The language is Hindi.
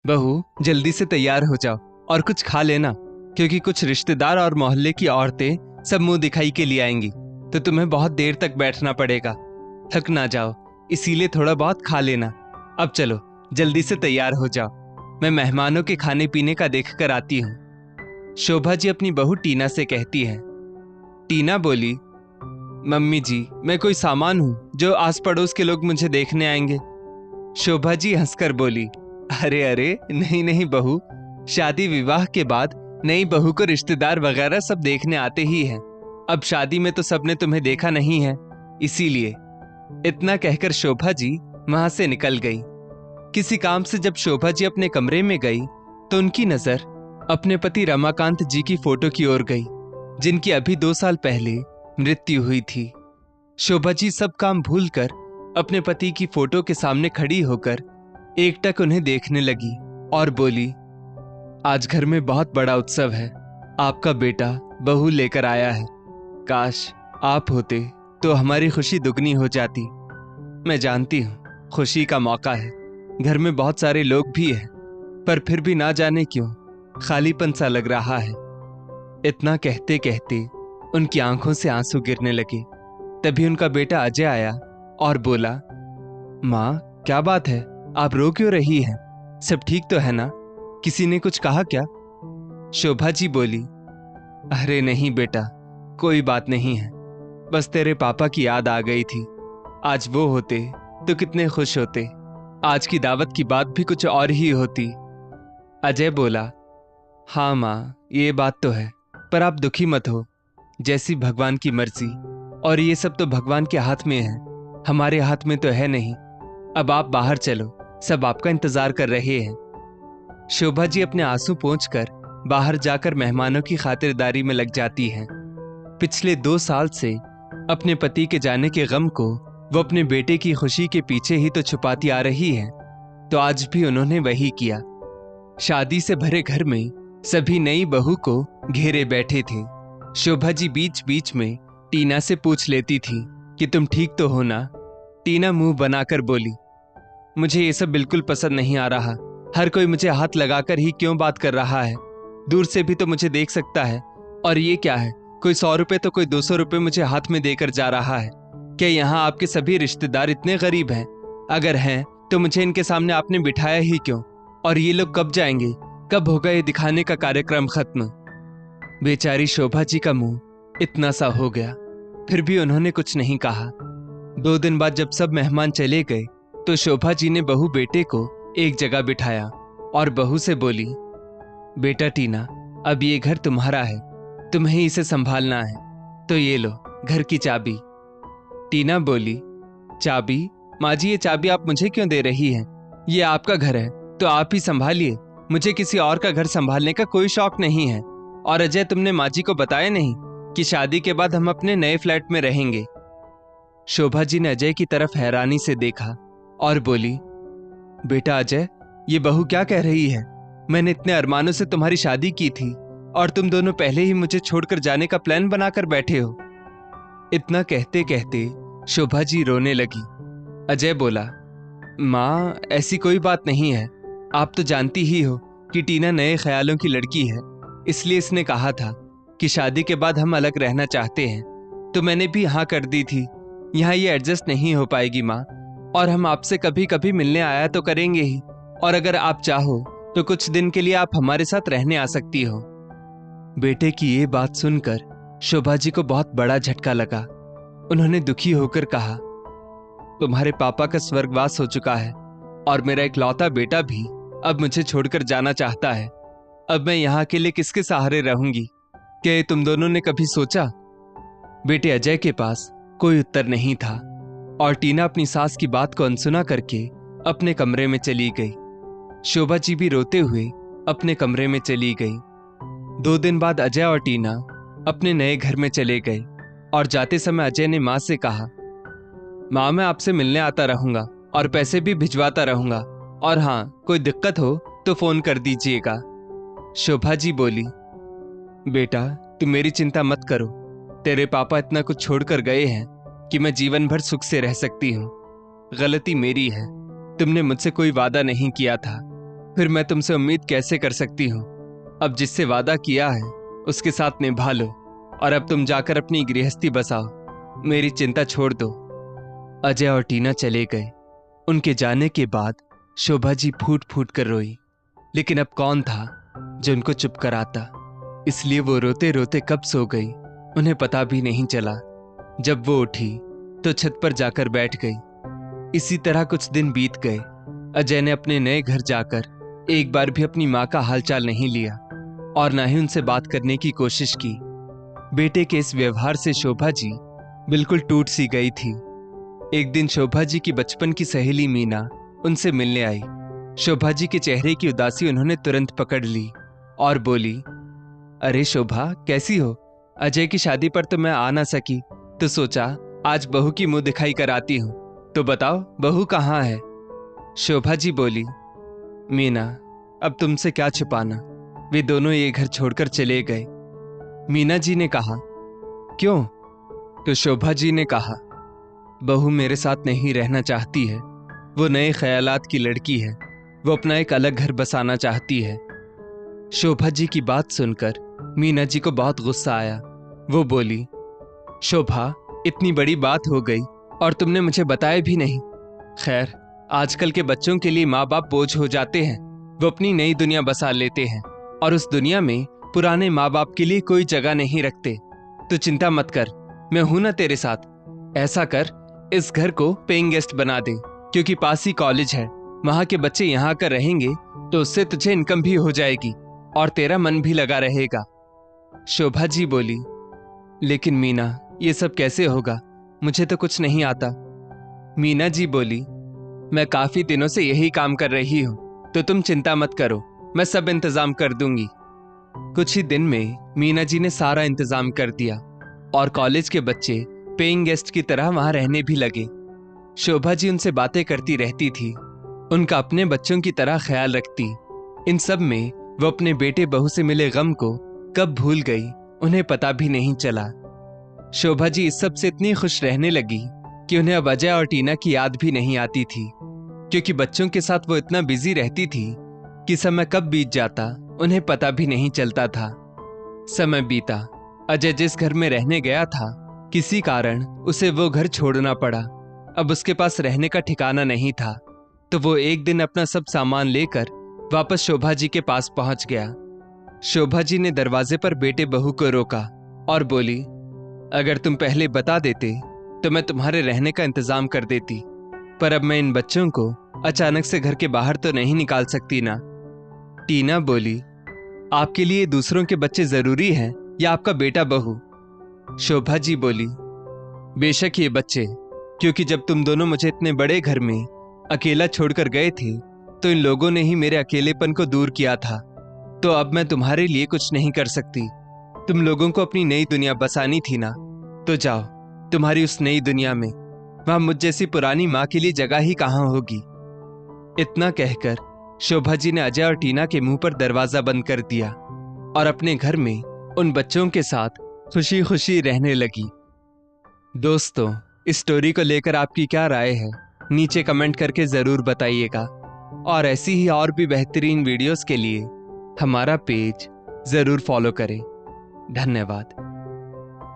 बहू, जल्दी से तैयार हो जाओ और कुछ खा लेना, क्योंकि कुछ रिश्तेदार और मोहल्ले की औरतें सब मुंह दिखाई के लिए आएंगी, तो तुम्हें बहुत देर तक बैठना पड़ेगा। थक ना जाओ, इसीलिए थोड़ा बहुत खा लेना। अब चलो, जल्दी से तैयार हो जाओ, मैं मेहमानों के खाने पीने का देख कर आती हूँ। शोभा जी अपनी बहू टीना से कहती है। टीना बोली, मम्मी जी, मैं कोई सामान हूँ जो आस पड़ोस के लोग मुझे देखने आएंगे? शोभा जी हंसकर बोली, अरे अरे, नहीं नहीं बहू, शादी विवाह के बाद नई बहू को रिश्तेदार वगैरह सब देखने आते ही हैं। अब शादी में तो सबने तुम्हें देखा नहीं है, इसीलिए। इतना कहकर शोभा जी वहां से निकल गई। किसी काम से जब शोभा जी अपने कमरे में गई तो उनकी नजर अपने पति रमाकांत जी की फोटो की ओर गई, जिनकी अभी 2 साल पहले मृत्यु हुई थी। शोभा जी सब काम भूलकर अपने पति की फोटो के सामने खड़ी होकर एकटक उन्हें देखने लगी और बोली, आज घर में बहुत बड़ा उत्सव है। आपका बेटा बहू लेकर आया है। काश आप होते तो हमारी खुशी दुगनी हो जाती। मैं जानती हूँ खुशी का मौका है, घर में बहुत सारे लोग भी हैं, पर फिर भी ना जाने क्यों खालीपन सा लग रहा है। इतना कहते कहते उनकी आंखों से आंसू गिरने लगे। तभी उनका बेटा अजय आया और बोला, माँ क्या बात है, आप रो क्यों रही हैं? सब ठीक तो है ना? किसी ने कुछ कहा क्या? शोभा जी बोली, अरे नहीं बेटा, कोई बात नहीं है, बस तेरे पापा की याद आ गई थी। आज वो होते तो कितने खुश होते। आज की दावत की बात भी कुछ और ही होती। अजय बोला, हाँ माँ, ये बात तो है, पर आप दुखी मत हो, जैसी भगवान की मर्जी। और ये सब तो भगवान के हाथ में है, हमारे हाथ में तो है नहीं। अब आप बाहर चलो, सब आपका इंतजार कर रहे हैं। शोभा जी अपने आंसू पोंछकर बाहर जाकर मेहमानों की खातिरदारी में लग जाती हैं। पिछले 2 साल से अपने पति के जाने के गम को वो अपने बेटे की खुशी के पीछे ही तो छुपाती आ रही है, तो आज भी उन्होंने वही किया। शादी से भरे घर में सभी नई बहू को घेरे बैठे थे। शोभा जी बीच बीच में टीना से पूछ लेती थी कि तुम ठीक तो हो ना? टीना मुंह बनाकर बोली, मुझे ये सब बिल्कुल पसंद नहीं आ रहा। हर कोई मुझे हाथ लगाकर ही क्यों बात कर रहा है? दूर से भी तो मुझे देख सकता है। और ये क्या है, कोई 100 रुपए तो कोई 200 रुपए मुझे हाथ में देकर जा रहा है। क्या यहाँ आपके सभी रिश्तेदार इतने गरीब हैं? अगर हैं तो मुझे इनके सामने आपने बिठाया ही क्यों? और ये लोग कब जाएंगे? कब होगा ये दिखाने का कार्यक्रम खत्म? बेचारी शोभा जी का मुंह इतना सा हो गया, फिर भी उन्होंने कुछ नहीं कहा। 2 दिन बाद जब सब मेहमान चले गए तो शोभा जी ने बहू बेटे को एक जगह बिठाया और बहू से बोली, बेटा टीना, अब ये घर तुम्हारा है, तुम्हें इसे संभालना है, तो ये लो घर की चाबी। टीना बोली, चाबी? माँ जी, ये चाबी आप मुझे क्यों दे रही हैं? ये आपका घर है तो आप ही संभालिए, मुझे किसी और का घर संभालने का कोई शौक नहीं है। और अजय, तुमने माँ जी को बताया नहीं कि शादी के बाद हम अपने नए फ्लैट में रहेंगे? शोभा जी ने अजय की तरफ हैरानी से देखा और बोली, बेटा अजय, ये बहू क्या कह रही है? मैंने इतने अरमानों से तुम्हारी शादी की थी और तुम दोनों पहले ही मुझे छोड़कर जाने का प्लान बनाकर बैठे हो। इतना कहते कहते शोभा जी रोने लगी। अजय बोला, माँ ऐसी कोई बात नहीं है, आप तो जानती ही हो कि टीना नए ख्यालों की लड़की है, इसलिए इसने कहा था कि शादी के बाद हम अलग रहना चाहते हैं, तो मैंने भी हाँ कर दी थी। यहाँ ये एडजस्ट नहीं हो पाएगी माँ, और हम आपसे कभी कभी मिलने आया तो करेंगे ही, और अगर आप चाहो तो कुछ दिन के लिए आप हमारे साथ रहने आ सकती हो। बेटे की ये बात सुनकर शोभा जी को बहुत बड़ा झटका लगा। उन्होंने दुखी होकर कहा, तुम्हारे पापा का स्वर्गवास हो चुका है और मेरा इकलौता बेटा भी अब मुझे छोड़कर जाना चाहता है। अब मैं यहाँ के लिए किसके सहारे रहूंगी? क्या तुम दोनों ने कभी सोचा? बेटे अजय के पास कोई उत्तर नहीं था और टीना अपनी सास की बात को अनसुना करके अपने कमरे में चली गई। शोभा जी भी रोते हुए अपने कमरे में चली गई। 2 दिन बाद अजय और टीना अपने नए घर में चले गए और जाते समय अजय ने माँ से कहा, माँ मैं आपसे मिलने आता रहूंगा और पैसे भी भिजवाता रहूंगा, और हाँ, कोई दिक्कत हो तो फोन कर दीजिएगा। शोभा जी बोली, बेटा तुम मेरी चिंता मत करो, तेरे पापा इतना कुछ छोड़कर गए हैं कि मैं जीवन भर सुख से रह सकती हूँ। गलती मेरी है, तुमने मुझसे कोई वादा नहीं किया था। फिर मैं तुमसे उम्मीद कैसे कर सकती हूँ? अब जिससे वादा किया है उसके साथ निभा लो, और अब तुम जाकर अपनी गृहस्थी बसाओ, मेरी चिंता छोड़ दो। अजय और टीना चले गए। उनके जाने के बाद शोभा जी फूट फूट कर रोई, लेकिन अब कौन था जो उनको चुप कराता? इसलिए वो रोते रोते कब सो गई उन्हें पता भी नहीं चला। जब वो उठी तो छत पर जाकर बैठ गई। इसी तरह कुछ दिन बीत गए। अजय ने अपने नए घर जाकर एक बार भी अपनी माँ का हालचाल नहीं लिया और ना ही उनसे बात करने की कोशिश की। बेटे के इस व्यवहार से शोभा जी बिल्कुल टूट सी गई थी। एक दिन शोभा जी की बचपन की सहेली मीना उनसे मिलने आई। शोभा जी के चेहरे की उदासी उन्होंने तुरंत पकड़ ली और बोली, अरे शोभा, कैसी हो? अजय की शादी पर तो मैं आ ना सकी, तो सोचा आज बहू की मुंह दिखाई कराती हूं। तो बताओ, बहू कहाँ है? शोभा जी बोली, मीना, अब तुमसे क्या छुपाना, वे दोनों ये घर छोड़कर चले गए। मीना जी ने कहा, क्यों? तो शोभा जी ने कहा, बहू मेरे साथ नहीं रहना चाहती है। वो नए ख्यालात की लड़की है, वो अपना एक अलग घर बसाना चाहती है। शोभा जी की बात सुनकर मीना जी को बहुत गुस्सा आया। वो बोली, शोभा, इतनी बड़ी बात हो गई और तुमने मुझे बताया भी नहीं। खैर, आजकल के बच्चों के लिए माँ बाप बोझ हो जाते हैं। वो अपनी नई दुनिया बसा लेते हैं और उस दुनिया में पुराने माँ बाप के लिए कोई जगह नहीं रखते। तो चिंता मत कर, मैं हूं ना तेरे साथ। ऐसा कर, इस घर को पेइंग गेस्ट बना दे, क्योंकि पास ही कॉलेज है। वहां के बच्चे यहाँ आकर रहेंगे तो उससे तुझे इनकम भी हो जाएगी और तेरा मन भी लगा रहेगा। शोभा जी बोली, लेकिन मीना, ये सब कैसे होगा? मुझे तो कुछ नहीं आता। मीना जी बोली, मैं काफी दिनों से यही काम कर रही हूं, तो तुम चिंता मत करो, मैं सब इंतजाम कर दूंगी। कुछ ही दिन में मीना जी ने सारा इंतजाम कर दिया और कॉलेज के बच्चे पेइंग गेस्ट की तरह वहां रहने भी लगे। शोभा जी उनसे बातें करती रहती थी, उनका अपने बच्चों की तरह ख्याल रखती। इन सब में वो अपने बेटे बहू से मिले गम को कब भूल गई उन्हें पता भी नहीं चला। शोभा जी इस सब से इतनी खुश रहने लगी कि उन्हें अब अजय और टीना की याद भी नहीं आती थी, क्योंकि बच्चों के साथ वो इतना बिजी रहती थी कि समय कब बीत जाता उन्हें पता भी नहीं चलता था। समय बीता। अजय जिस घर में रहने गया था, किसी कारण उसे वो घर छोड़ना पड़ा। अब उसके पास रहने का ठिकाना नहीं था, तो वो एक दिन अपना सब सामान लेकर वापस शोभा जी के पास पहुंच गया। शोभा जी ने दरवाजे पर बेटे बहू को रोका और बोली, अगर तुम पहले बता देते तो मैं तुम्हारे रहने का इंतजाम कर देती, पर अब मैं इन बच्चों को अचानक से घर के बाहर तो नहीं निकाल सकती ना। टीना बोली, आपके लिए दूसरों के बच्चे जरूरी हैं या आपका बेटा बहू? शोभा जी बोली, बेशक ये बच्चे, क्योंकि जब तुम दोनों मुझे इतने बड़े घर में अकेला छोड़कर गए थे तो इन लोगों ने ही मेरे अकेलेपन को दूर किया था। तो अब मैं तुम्हारे लिए कुछ नहीं कर सकती। तुम लोगों को अपनी नई दुनिया बसानी थी ना, तो जाओ तुम्हारी उस नई दुनिया में। वहां मुझ जैसी पुरानी माँ के लिए जगह ही कहाँ होगी। इतना कहकर शोभा जी ने अजय और टीना के मुंह पर दरवाजा बंद कर दिया और अपने घर में उन बच्चों के साथ खुशी खुशी रहने लगी। दोस्तों, इस स्टोरी को लेकर आपकी क्या राय है? नीचे कमेंट करके जरूर बताइएगा, और ऐसी ही और भी बेहतरीन वीडियोस के लिए हमारा पेज जरूर फॉलो करें। धन्यवाद।